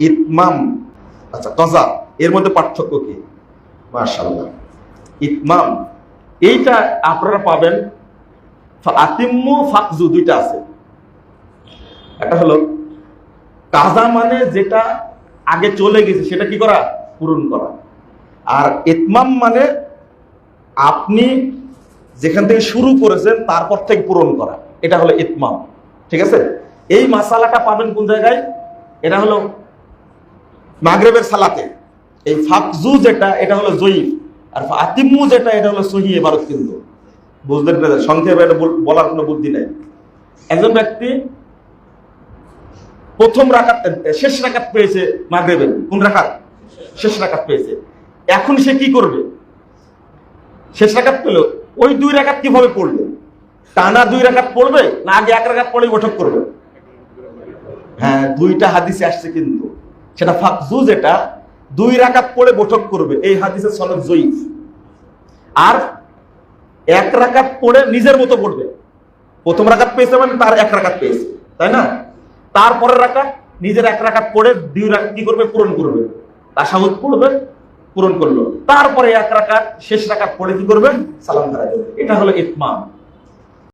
ইতমাম, আচ্ছা কজা, এর মধ্যে পার্থক্য কি? মাশাআল্লাহ, ইতমাম এইটা আপনারা পাবেন আতিম্মু ফাকজু, দুইটা আছে। একটা হলো কাজা মানে যেটা আগে চলে গেছে সেটা কি করা, পূরণ করা। আর ইতমাম মানে আপনি যেখান থেকে শুরু করেছেন তারপর থেকে পূরণ করা, এটা হলো ইতমাম। ঠিক আছে, এই মাসালাটা পাবেন কোন জায়গায়? এটা হলো মাগরিবের সালাতে। এই ফাকজু যেটা, এটা হলো জয়ীফ, আর আতিম্মু যেটা, এটা হলো সহিহ ইবারত। কিন্তু বুঝলেন না, সংক্ষেপে এটা বলার কোনো বুদ্ধি নাই। একজন ব্যক্তি প্রথম রাকাত, শেষ রাকাত পেয়েছে মাগরিবের, কোন রাকাত? শেষ রাকাত পেয়েছে। এখন সে কি করবে? শেষ রাকাত পেল, ওই 2 রাকাত কিভাবে পড়বে? টানা 2 রাকাত পড়বে না আগে 1 রাকাত পড়ে বৈঠক করবে? হ্যাঁ, 2টা হাদিসে আসছে, কিন্তু সেটা ফাকজু যেটা 2 রাকাত পড়ে বৈঠক করবে, এই হাদিসের সনদ জয়ীফ। আর 1 রাকাত পড়ে নিজের মতো পড়বে। প্রথম রাকাত পেয়েছে মানে তার 1 রাকাত পেয়েছে, তাই না? তারপরের রাকাত নিজের 1 রাকাত পড়ে 2 রাকাত কি করবে? পূরণ করবে। তাশাহুদ পড়বে, পূরণ করলো। তারপরে 1 রাকাত শেষ রাকাত পড়ে কি করবে? সালাম ফেরাবে। এটা হলো ইতমাম।